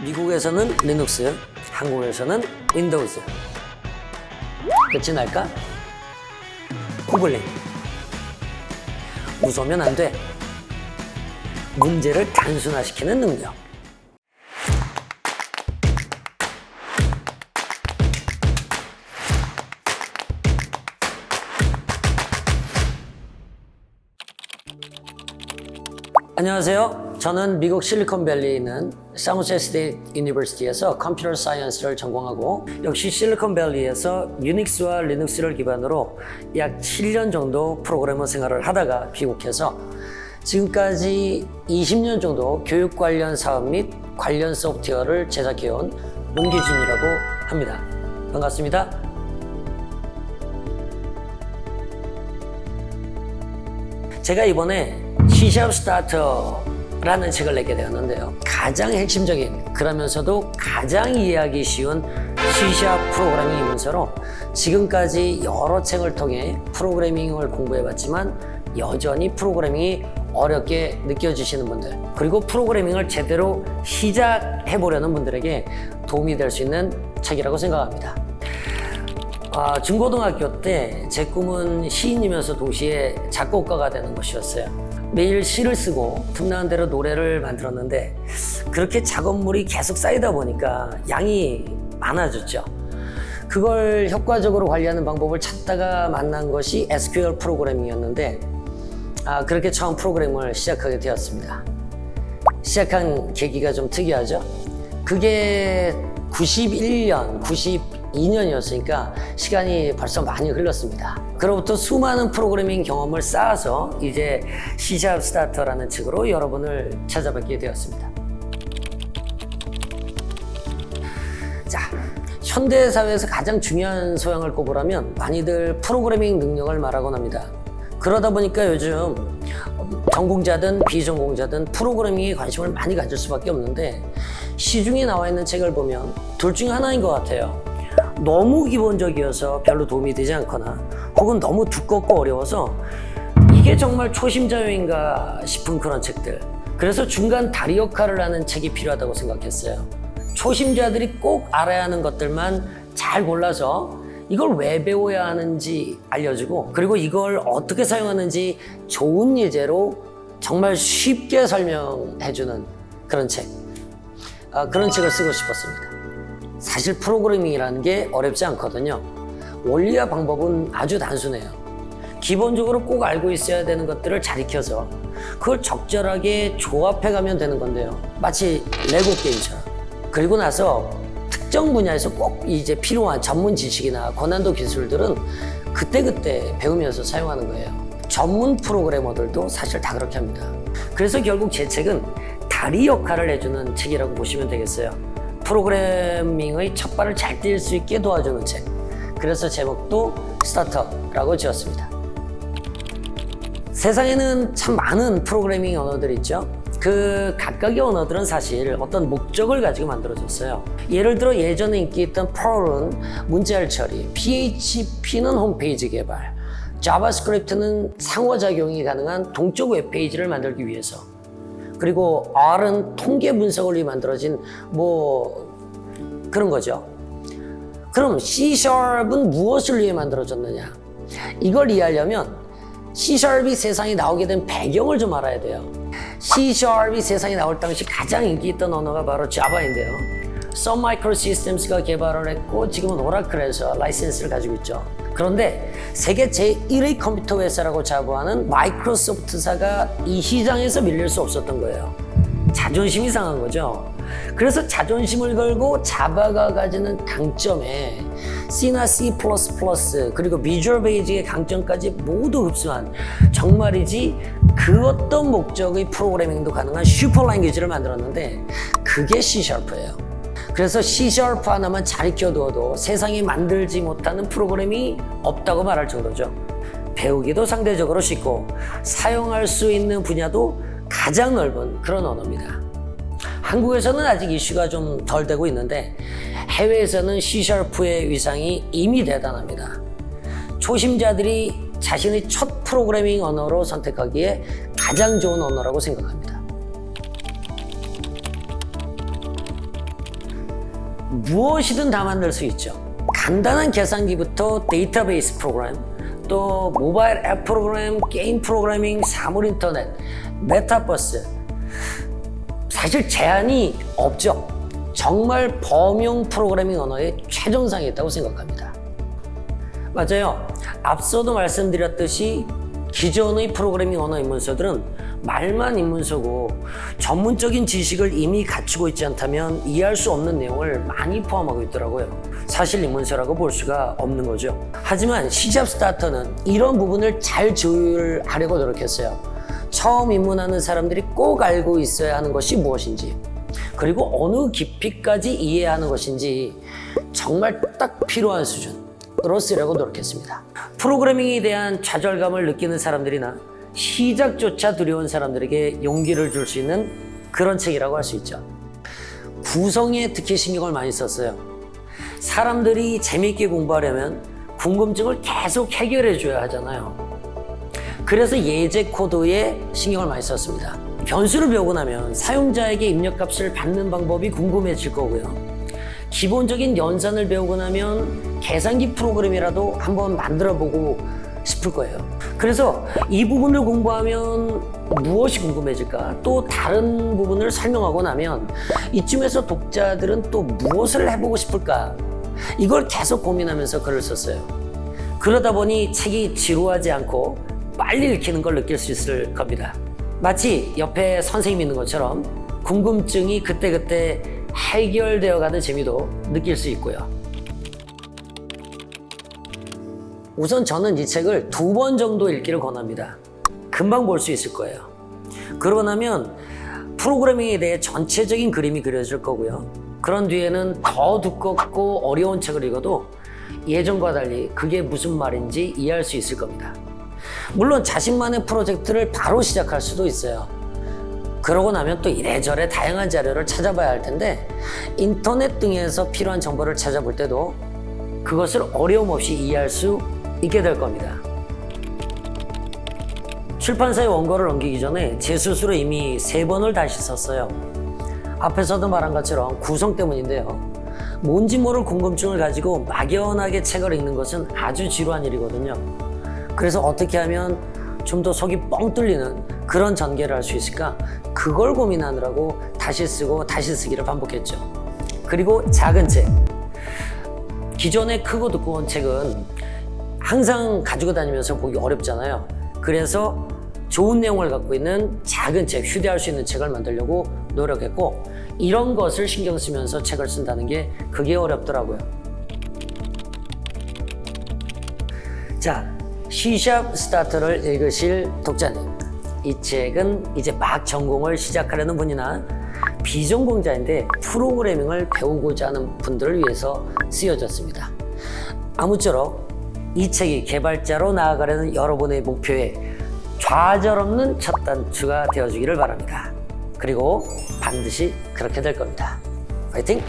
미국에서는 리눅스, 한국에서는 윈도우즈. 끝이 날까? 코블린. 무서우면 안 돼. 문제를 단순화시키는 능력. 안녕하세요. 저는 미국 실리콘밸리에 있는 사무체스테이트 유니버시티에서 컴퓨터 사이언스를 전공하고 역시 실리콘밸리에서 유닉스와 리눅스를 기반으로 약 7년 정도 프로그래머 생활을 하다가 귀국해서 지금까지 20년 정도 교육 관련 사업 및 관련 소프트웨어를 제작해온 문기준이라고 합니다. 반갑습니다. 제가 이번에 C# 스타터라는 책을 내게 되었는데요. 가장 핵심적인 그러면서도 가장 이해하기 쉬운 C# 프로그래밍이면서로 지금까지 여러 책을 통해 프로그래밍을 공부해봤지만 여전히 프로그래밍이 어렵게 느껴지시는 분들, 그리고 프로그래밍을 제대로 시작해보려는 분들에게 도움이 될 수 있는 책이라고 생각합니다. 중고등학교 때 제 꿈은 시인이면서 동시에 작곡가가 되는 것이었어요. 매일 시를 쓰고 틈나는 대로 노래를 만들었는데 그렇게 작업물이 계속 쌓이다 보니까 양이 많아졌죠. 그걸 효과적으로 관리하는 방법을 찾다가 만난 것이 SQL 프로그래밍이었는데 그렇게 처음 프로그램을 시작하게 되었습니다. 시작한 계기가 좀 특이하죠. 그게 91년, 92년이었으니까 시간이 벌써 많이 흘렀습니다. 그로부터 수많은 프로그래밍 경험을 쌓아서 이제 C# 스타터라는 책으로 여러분을 찾아뵙게 되었습니다. 자, 현대 사회에서 가장 중요한 소양을 꼽으라면 많이들 프로그래밍 능력을 말하곤 합니다. 그러다 보니까 요즘 전공자든 비전공자든 프로그래밍에 관심을 많이 가질 수밖에 없는데 시중에 나와 있는 책을 보면 둘 중 하나인 것 같아요. 너무 기본적이어서 별로 도움이 되지 않거나 혹은 너무 두껍고 어려워서 이게 정말 초심자용인가 싶은 그런 책들. 그래서 중간 다리 역할을 하는 책이 필요하다고 생각했어요. 초심자들이 꼭 알아야 하는 것들만 잘 골라서 이걸 왜 배워야 하는지 알려주고, 그리고 이걸 어떻게 사용하는지 좋은 예제로 정말 쉽게 설명해주는 그런 책. 그런 책을 쓰고 싶었습니다. 사실 프로그래밍이라는 게 어렵지 않거든요. 원리와 방법은 아주 단순해요. 기본적으로 꼭 알고 있어야 되는 것들을 잘 익혀서 그걸 적절하게 조합해가면 되는 건데요. 마치 레고 게임처럼. 그리고 나서 특정 분야에서 꼭 이제 필요한 전문 지식이나 고난도 기술들은 그때그때 배우면서 사용하는 거예요. 전문 프로그래머들도 사실 다 그렇게 합니다. 그래서 결국 제 책은 다리 역할을 해주는 책이라고 보시면 되겠어요. 프로그래밍의 첫 발을 잘 뗄 수 있게 도와주는 책. 그래서 제목도 스타터라고 지었습니다. 세상에는 참 많은 프로그래밍 언어들이 있죠. 그 각각의 언어들은 사실 어떤 목적을 가지고 만들어졌어요. 예를 들어 예전에 인기 있던 Perl은 문자열 처리, PHP는 홈페이지 개발, 자바스크립트는 상호작용이 가능한 동적 웹페이지를 만들기 위해서, 그리고 R은 통계 분석을 위해 만들어진 그런 거죠. 그럼 C#은 무엇을 위해 만들어졌느냐? 이걸 이해하려면 C#이 세상에 나오게 된 배경을 좀 알아야 돼요. C#이 세상에 나올 당시 가장 인기 있던 언어가 바로 자바인데요. Sun Microsystems가 개발을 했고 지금은 오라클에서 라이센스를 가지고 있죠. 그런데 세계 제1의 컴퓨터 회사라고 자부하는 마이크로소프트사가 이 시장에서 밀릴 수 없었던 거예요. 자존심이 상한 거죠. 그래서 자존심을 걸고 자바가 가지는 강점에 C나 C++ 그리고 비주얼 베이직의 강점까지 모두 흡수한 정말이지 그 어떤 목적의 프로그래밍도 가능한 슈퍼 랭귀지를 만들었는데 그게 C#예요. 그래서 C# 하나만 잘 익혀두어도 세상이 만들지 못하는 프로그램이 없다고 말할 정도죠. 배우기도 상대적으로 쉽고 사용할 수 있는 분야도 가장 넓은 그런 언어입니다. 한국에서는 아직 이슈가 좀 덜 되고 있는데 해외에서는 C#의 위상이 이미 대단합니다. 초심자들이 자신의 첫 프로그래밍 언어로 선택하기에 가장 좋은 언어라고 생각합니다. 무엇이든 다 만들 수 있죠. 간단한 계산기부터 데이터베이스 프로그램, 또 모바일 앱 프로그램, 게임 프로그래밍, 사물 인터넷, 메타버스. 사실 제한이 없죠. 정말 범용 프로그래밍 언어의 최정상에 있다고 생각합니다. 맞아요. 앞서도 말씀드렸듯이 기존의 프로그래밍 언어 입문서들은 말만 입문서고 전문적인 지식을 이미 갖추고 있지 않다면 이해할 수 없는 내용을 많이 포함하고 있더라고요. 사실 입문서라고 볼 수가 없는 거죠. 하지만 C# 스타터는 이런 부분을 잘 조율하려고 노력했어요. 처음 입문하는 사람들이 꼭 알고 있어야 하는 것이 무엇인지, 그리고 어느 깊이까지 이해하는 것인지 정말 딱 필요한 수준으로 쓰려고 노력했습니다. 프로그래밍에 대한 좌절감을 느끼는 사람들이나 시작조차 두려운 사람들에게 용기를 줄 수 있는 그런 책이라고 할 수 있죠. 구성에 특히 신경을 많이 썼어요. 사람들이 재미있게 공부하려면 궁금증을 계속 해결해 줘야 하잖아요. 그래서 예제 코드에 신경을 많이 썼습니다. 변수를 배우고 나면 사용자에게 입력값을 받는 방법이 궁금해질 거고요. 기본적인 연산을 배우고 나면 계산기 프로그램이라도 한번 만들어보고 싶을 거예요. 그래서 이 부분을 공부하면 무엇이 궁금해질까? 또 다른 부분을 설명하고 나면 이쯤에서 독자들은 또 무엇을 해보고 싶을까? 이걸 계속 고민하면서 글을 썼어요. 그러다 보니 책이 지루하지 않고 빨리 읽히는 걸 느낄 수 있을 겁니다. 마치 옆에 선생님이 있는 것처럼 궁금증이 그때그때 해결되어 가는 재미도 느낄 수 있고요. 우선 저는 이 책을 2번 정도 읽기를 권합니다. 금방 볼 수 있을 거예요. 그러고 나면 프로그래밍에 대해 전체적인 그림이 그려질 거고요. 그런 뒤에는 더 두껍고 어려운 책을 읽어도 예전과 달리 그게 무슨 말인지 이해할 수 있을 겁니다. 물론 자신만의 프로젝트를 바로 시작할 수도 있어요. 그러고 나면 또 이래저래 다양한 자료를 찾아봐야 할 텐데 인터넷 등에서 필요한 정보를 찾아볼 때도 그것을 어려움 없이 이해할 수 있게 될 겁니다. 출판사에 원고를 넘기기 전에 제 스스로 이미 3번을 다시 썼어요. 앞에서도 말한 것처럼 구성 때문인데요. 뭔지 모를 궁금증을 가지고 막연하게 책을 읽는 것은 아주 지루한 일이거든요. 그래서 어떻게 하면 좀 더 속이 뻥 뚫리는 그런 전개를 할 수 있을까? 그걸 고민하느라고 다시 쓰고 다시 쓰기를 반복했죠. 그리고 작은 책. 기존의 크고 두꺼운 책은 항상 가지고 다니면서 보기 어렵잖아요. 그래서 좋은 내용을 갖고 있는 작은 책, 휴대할 수 있는 책을 만들려고 노력했고 이런 것을 신경 쓰면서 책을 쓴다는 게 그게 어렵더라고요. 자, C# 스타터를 읽으실 독자님, 이 책은 이제 막 전공을 시작하려는 분이나 비전공자인데 프로그래밍을 배우고자 하는 분들을 위해서 쓰여졌습니다. 아무쪼록 이 책이 개발자로 나아가려는 여러분의 목표에 좌절 없는 첫 단추가 되어주기를 바랍니다. 그리고 반드시 그렇게 될 겁니다. 파이팅!